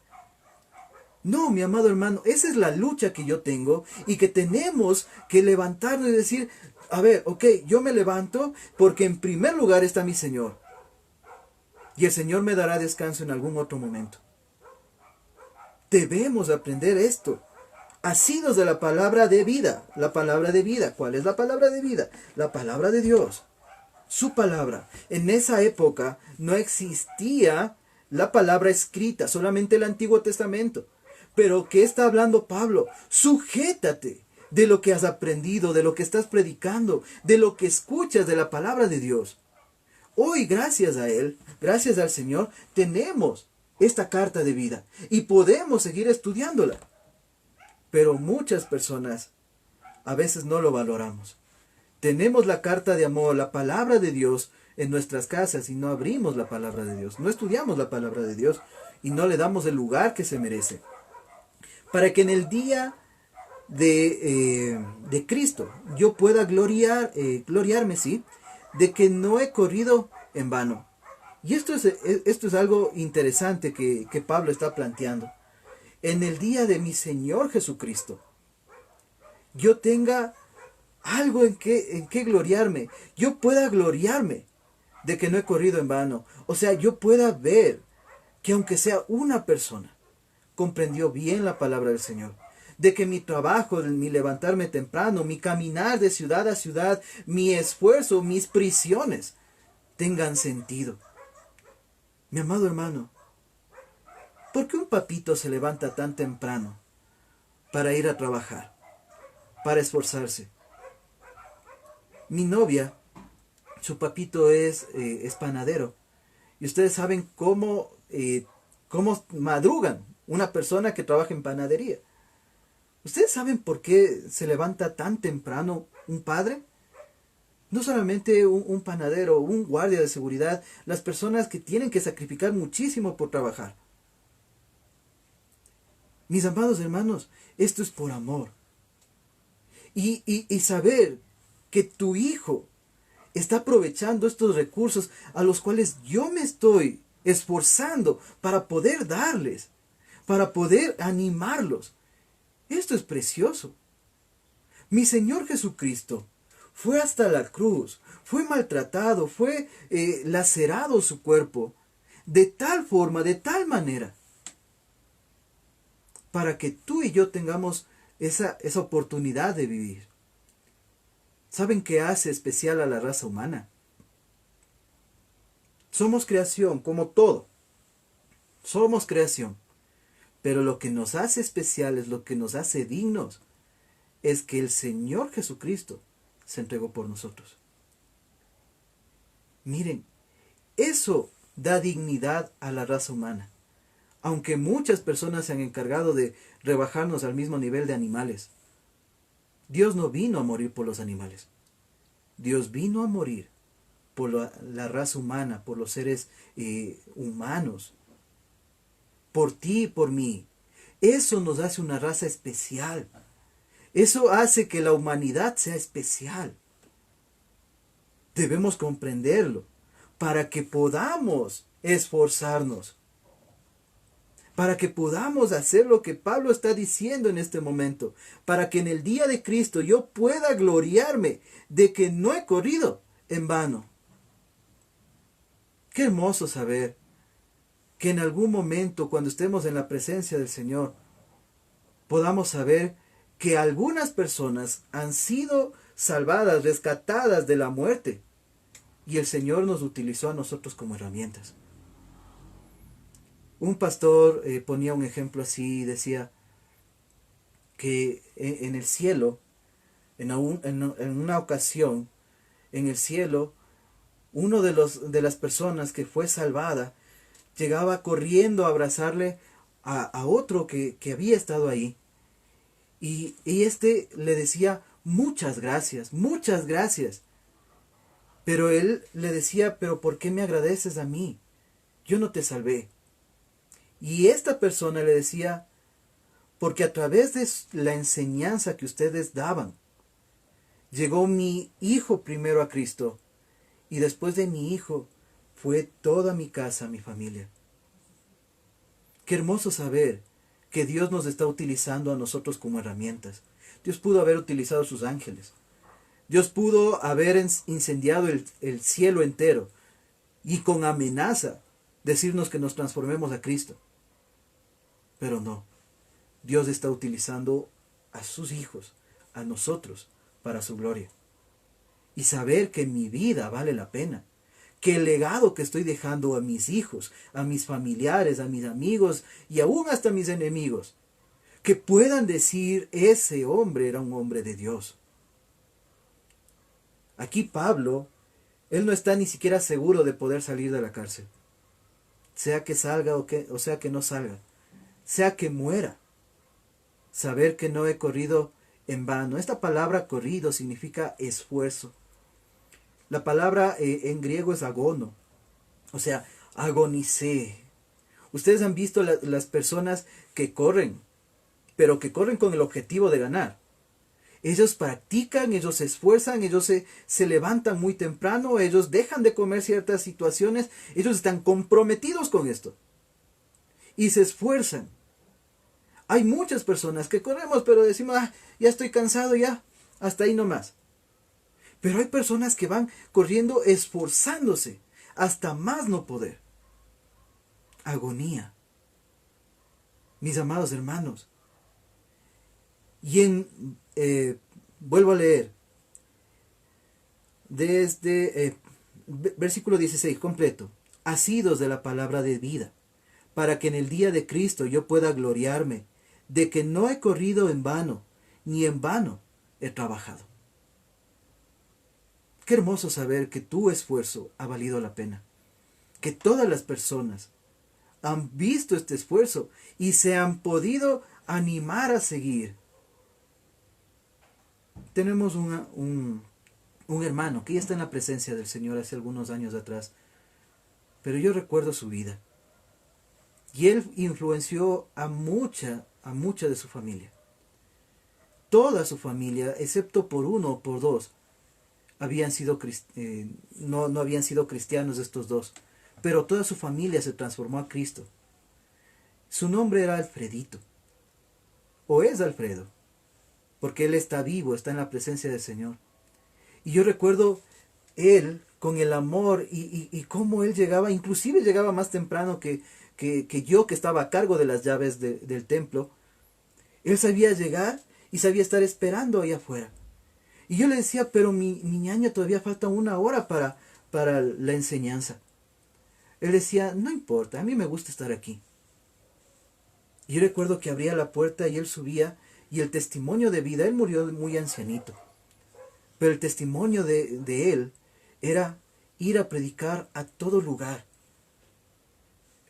No, mi amado hermano, esa es la lucha que yo tengo y que tenemos que levantarnos y decir, a ver, ok, yo me levanto porque en primer lugar está mi Señor. Y el Señor me dará descanso en algún otro momento. Debemos aprender esto. Asidos de la palabra de vida. La palabra de vida. ¿Cuál es la palabra de vida? La palabra de Dios. Su palabra. En esa época no existía la palabra escrita, solamente el Antiguo Testamento. Pero ¿qué está hablando Pablo? Sujétate de lo que has aprendido, de lo que estás predicando, de lo que escuchas de la palabra de Dios. Hoy, gracias a Él, gracias al Señor, tenemos esta carta de vida y podemos seguir estudiándola. Pero muchas personas a veces no lo valoramos. Tenemos la carta de amor, la palabra de Dios en nuestras casas y no abrimos la palabra de Dios. No estudiamos la palabra de Dios y no le damos el lugar que se merece. Para que en el día de Cristo yo pueda gloriarme, sí, de que no he corrido en vano. Y esto es algo interesante que Pablo está planteando. En el día de mi Señor Jesucristo, yo tenga algo en que gloriarme. Yo pueda gloriarme de que no he corrido en vano. O sea, yo pueda ver que aunque sea una persona, comprendió bien la palabra del Señor. De que mi trabajo, mi levantarme temprano, mi caminar de ciudad a ciudad, mi esfuerzo, mis prisiones, tengan sentido. Mi amado hermano, ¿por qué un papito se levanta tan temprano para ir a trabajar, para esforzarse? Mi novia, su papito es panadero. Y ustedes saben cómo madrugan una persona que trabaja en panadería. ¿Ustedes saben por qué se levanta tan temprano un padre? No solamente un panadero, un guardia de seguridad, las personas que tienen que sacrificar muchísimo por trabajar. Mis amados hermanos, esto es por amor. Y saber que tu hijo está aprovechando estos recursos a los cuales yo me estoy esforzando para poder darles, para poder animarlos. Esto es precioso. Mi Señor Jesucristo fue hasta la cruz, fue maltratado, fue lacerado su cuerpo, de tal forma, de tal manera, para que tú y yo tengamos esa oportunidad de vivir. ¿Saben qué hace especial a la raza humana? Somos creación, como todo. Somos creación. Pero lo que nos hace especiales, lo que nos hace dignos, es que el Señor Jesucristo se entregó por nosotros. Miren, eso da dignidad a la raza humana. Aunque muchas personas se han encargado de rebajarnos al mismo nivel de animales, Dios no vino a morir por los animales. Dios vino a morir por la raza humana, por los seres humanos, por ti y por mí. Eso nos hace una raza especial. Eso hace que la humanidad sea especial. Debemos comprenderlo para que podamos esforzarnos, para que podamos hacer lo que Pablo está diciendo en este momento, para que en el día de Cristo yo pueda gloriarme de que no he corrido en vano. Qué hermoso saber que en algún momento, cuando estemos en la presencia del Señor, podamos saber que algunas personas han sido salvadas, rescatadas de la muerte, y el Señor nos utilizó a nosotros como herramientas. Un pastor ponía un ejemplo así y decía que en el cielo, en una ocasión, en el cielo, uno de las personas que fue salvada llegaba corriendo a abrazarle a otro que había estado ahí. Y este le decía, muchas gracias, muchas gracias. Pero él le decía, pero ¿por qué me agradeces a mí? Yo no te salvé. Y esta persona le decía, porque a través de la enseñanza que ustedes daban, llegó mi hijo primero a Cristo, y después de mi hijo fue toda mi casa, mi familia. Qué hermoso saber que Dios nos está utilizando a nosotros como herramientas. Dios pudo haber utilizado sus ángeles. Dios pudo haber incendiado el cielo entero y con amenaza decirnos que nos transformemos a Cristo. Pero no. Dios está utilizando a sus hijos, a nosotros, para su gloria. Y saber que mi vida vale la pena. Que el legado que estoy dejando a mis hijos, a mis familiares, a mis amigos y aún hasta a mis enemigos, que puedan decir, ese hombre era un hombre de Dios. Aquí Pablo, él no está ni siquiera seguro de poder salir de la cárcel. Sea que salga o sea que no salga. Sea que muera. Saber que no he corrido en vano. Esta palabra corrido significa esfuerzo. La palabra en griego es agono. O sea, agonicé. Ustedes han visto las personas que corren, pero que corren con el objetivo de ganar. Ellos practican, ellos se esfuerzan, ellos se levantan muy temprano, ellos dejan de comer ciertas situaciones, ellos están comprometidos con esto. Y se esfuerzan. Hay muchas personas que corremos, pero decimos, ya estoy cansado, ya, hasta ahí nomás. Pero hay personas que van corriendo esforzándose hasta más no poder. Agonía. Mis amados hermanos. Y vuelvo a leer. Desde versículo 16, completo. Asidos de la palabra de vida, para que en el día de Cristo yo pueda gloriarme de que no he corrido en vano, ni en vano he trabajado. Qué hermoso saber que tu esfuerzo ha valido la pena. Que todas las personas han visto este esfuerzo y se han podido animar a seguir. Tenemos un hermano que ya está en la presencia del Señor hace algunos años atrás. Pero yo recuerdo su vida. Y él influenció a mucha de su familia. Toda su familia, excepto por uno o por dos, no habían sido cristianos estos dos, pero toda su familia se transformó a Cristo. Su nombre era Alfredito, o es Alfredo, porque él está vivo, está en la presencia del Señor. Y yo recuerdo él con el amor y cómo él llegaba, inclusive llegaba más temprano que yo, que estaba a cargo de las llaves del templo. Él sabía llegar y sabía estar esperando ahí afuera. Y yo le decía, pero mi ñaña, todavía falta 1 hora para la enseñanza. Él decía, no importa, a mí me gusta estar aquí. Y yo recuerdo que abría la puerta y él subía, y el testimonio de vida, él murió muy ancianito, pero el testimonio de él era ir a predicar a todo lugar.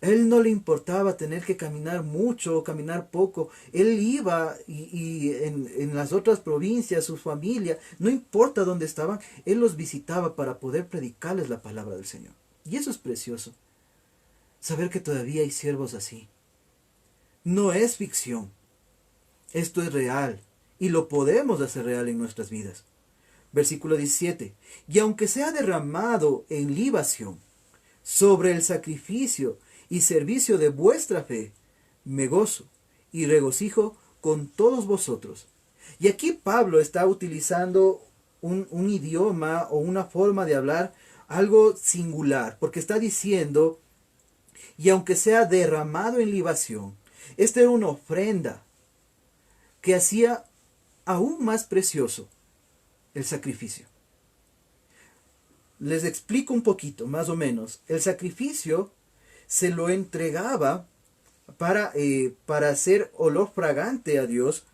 Él no le importaba tener que caminar mucho o caminar poco. Él iba y en las otras provincias, su familia, no importa dónde estaban, él los visitaba para poder predicarles la palabra del Señor. Y eso es precioso. Saber que todavía hay siervos así. No es ficción. Esto es real. Y lo podemos hacer real en nuestras vidas. Versículo 17. Y aunque sea derramado en libación sobre el sacrificio y servicio de vuestra fe, me gozo y regocijo con todos vosotros. Y aquí Pablo está utilizando un idioma o una forma de hablar algo singular, porque está diciendo, y aunque sea derramado en libación, esta era una ofrenda que hacía aún más precioso el sacrificio. Les explico un poquito, más o menos. El sacrificio se lo entregaba para hacer olor fragante a Dios,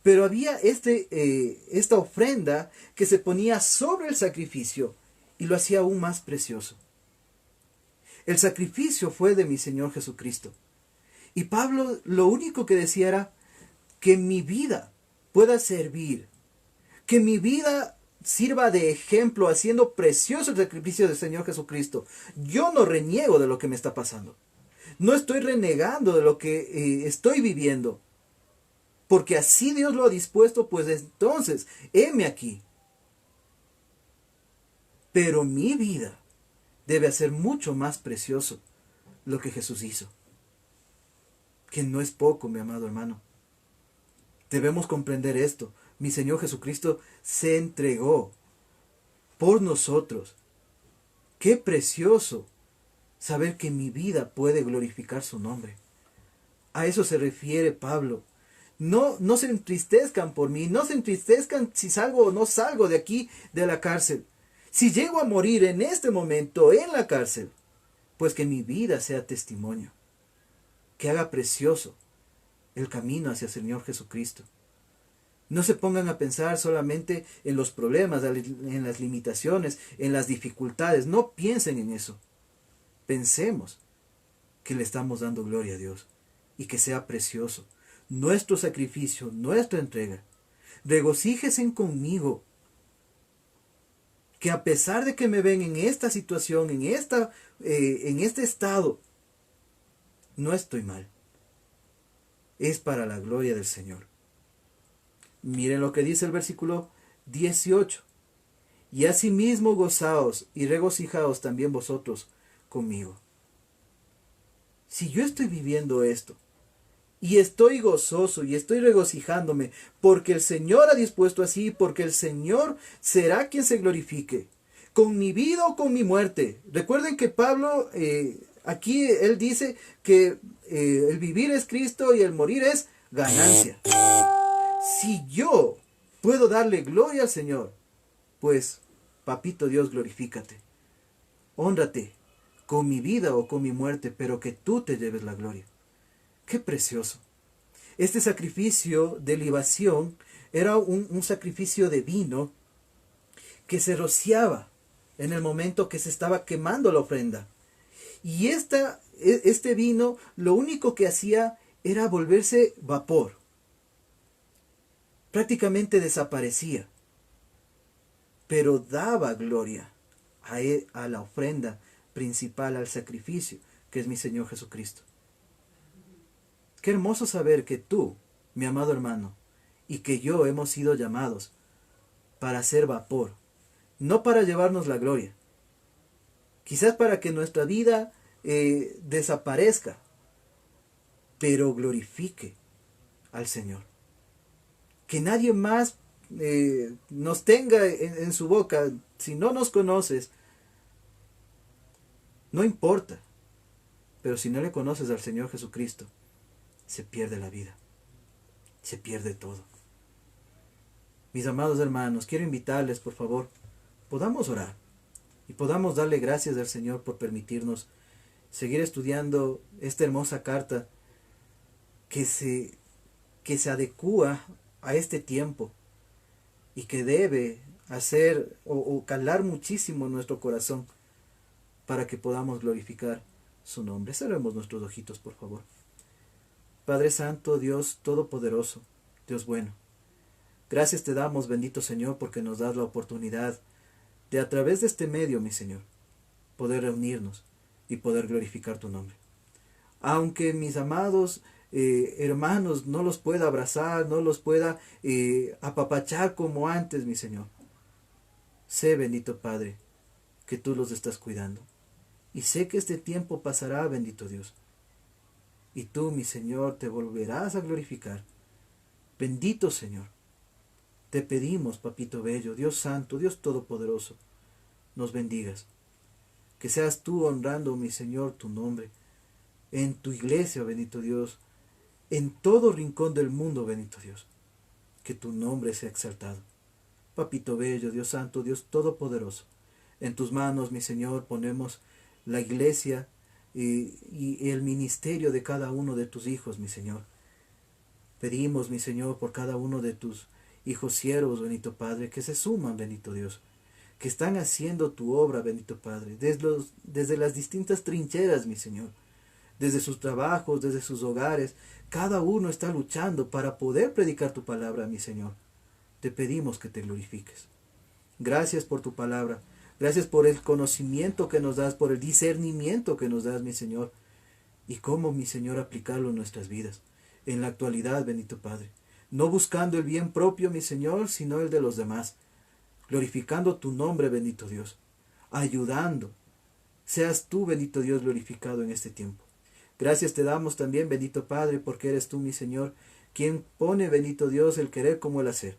pero había esta ofrenda que se ponía sobre el sacrificio y lo hacía aún más precioso. El sacrificio fue de mi Señor Jesucristo. Y Pablo lo único que decía era que mi vida pueda servir, que mi vida sirva de ejemplo haciendo precioso el sacrificio del Señor Jesucristo. Yo no reniego de lo que me está pasando. No estoy renegando de lo que estoy viviendo. Porque así Dios lo ha dispuesto, pues entonces, heme aquí. Pero mi vida debe hacer mucho más precioso lo que Jesús hizo. Que no es poco, mi amado hermano. Debemos comprender esto. Mi Señor Jesucristo se entregó por nosotros. Qué precioso saber que mi vida puede glorificar su nombre. A eso se refiere Pablo. No se entristezcan por mí, no se entristezcan si salgo o no salgo de aquí, de la cárcel. Si llego a morir en este momento en la cárcel, pues que mi vida sea testimonio, que haga precioso el camino hacia el Señor Jesucristo. No se pongan a pensar solamente en los problemas, en las limitaciones, en las dificultades. No piensen en eso. Pensemos que le estamos dando gloria a Dios y que sea precioso nuestro sacrificio, nuestra entrega. Regocíjense conmigo, que a pesar de que me ven en esta situación, en este estado, no estoy mal. Es para la gloria del Señor. Miren lo que dice el versículo 18. Y asimismo gozaos y regocijaos también vosotros conmigo. Si yo estoy viviendo esto, y estoy gozoso y estoy regocijándome, porque el Señor ha dispuesto así, porque el Señor será quien se glorifique, con mi vida o con mi muerte. Recuerden que Pablo, aquí él dice que el vivir es Cristo y el morir es ganancia. Si yo puedo darle gloria al Señor, pues, papito Dios, glorifícate. Hónrate con mi vida o con mi muerte, pero que tú te lleves la gloria. ¡Qué precioso! Este sacrificio de libación era un sacrificio de vino que se rociaba en el momento que se estaba quemando la ofrenda. Y este vino lo único que hacía era volverse vapor. Prácticamente desaparecía, pero daba gloria a la ofrenda principal, al sacrificio, que es mi Señor Jesucristo. Qué hermoso saber que tú, mi amado hermano, y que yo hemos sido llamados para ser vapor, no para llevarnos la gloria, quizás para que nuestra vida desaparezca, pero glorifique al Señor. Que nadie más nos tenga en su boca. Si no nos conoces, no importa. Pero si no le conoces al Señor Jesucristo, se pierde la vida. Se pierde todo. Mis amados hermanos, quiero invitarles, por favor, podamos orar y podamos darle gracias al Señor por permitirnos seguir estudiando esta hermosa carta que se adecúa a este tiempo y que debe hacer o calar muchísimo en nuestro corazón para que podamos glorificar su nombre. Cerremos nuestros ojitos, por favor. Padre Santo, Dios Todopoderoso, Dios bueno, gracias te damos, bendito Señor, porque nos das la oportunidad de a través de este medio, mi Señor, poder reunirnos y poder glorificar tu nombre. Aunque mis amados hermanos no los pueda abrazar, no los pueda apapachar como antes, mi Señor, sé, bendito Padre, que tú los estás cuidando. Y sé que este tiempo pasará, bendito Dios. Y tú, mi Señor, te volverás a glorificar. Bendito Señor, te pedimos, Papito Bello, Dios Santo, Dios Todopoderoso, nos bendigas. Que seas tú honrando, mi Señor, tu nombre, en tu iglesia, bendito Dios, en todo rincón del mundo, bendito Dios. Que tu nombre sea exaltado. Papito Bello, Dios Santo, Dios Todopoderoso, en tus manos, mi Señor, ponemos la iglesia y el ministerio de cada uno de tus hijos, mi Señor. Pedimos, mi Señor, por cada uno de tus hijos siervos, bendito Padre, que se suman, bendito Dios, que están haciendo tu obra, bendito Padre, desde las distintas trincheras, mi Señor, desde sus trabajos, desde sus hogares. Cada uno está luchando para poder predicar tu palabra, mi Señor. Te pedimos que te glorifiques. Gracias por tu palabra. Gracias por el conocimiento que nos das, por el discernimiento que nos das, mi Señor. Y cómo, mi Señor, aplicarlo en nuestras vidas. En la actualidad, bendito Padre. No buscando el bien propio, mi Señor, sino el de los demás. Glorificando tu nombre, bendito Dios. Ayudando. Seas tú, bendito Dios, glorificado en este tiempo. Gracias te damos también, bendito Padre, porque eres tú, mi Señor, quien pone, bendito Dios, el querer como el hacer.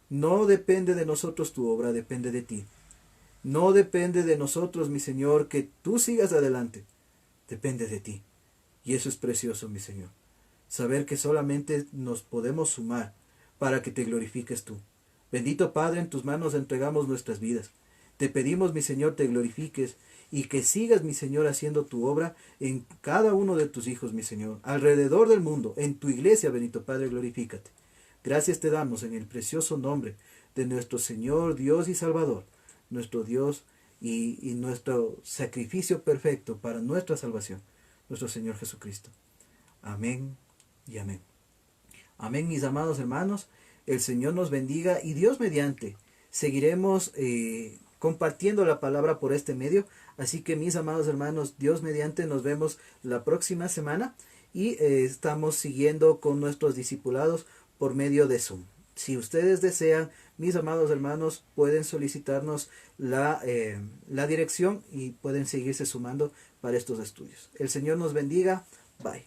No depende de nosotros tu obra, depende de ti. No depende de nosotros, mi Señor, que tú sigas adelante. Depende de ti. Y eso es precioso, mi Señor. Saber que solamente nos podemos sumar para que te glorifiques tú. Bendito Padre, en tus manos entregamos nuestras vidas. Te pedimos, mi Señor, te glorifiques y que sigas, mi Señor, haciendo tu obra en cada uno de tus hijos, mi Señor, alrededor del mundo, en tu iglesia, bendito Padre, glorifícate. Gracias te damos en el precioso nombre de nuestro Señor, Dios y Salvador, nuestro Dios y nuestro sacrificio perfecto para nuestra salvación, nuestro Señor Jesucristo. Amén y amén. Amén, mis amados hermanos. El Señor nos bendiga y Dios mediante seguiremos compartiendo la palabra por este medio. Así que, mis amados hermanos, Dios mediante nos vemos la próxima semana y estamos siguiendo con nuestros discipulados por medio de Zoom. Si ustedes desean, mis amados hermanos, pueden solicitarnos la dirección y pueden seguirse sumando para estos estudios. El Señor nos bendiga. Bye.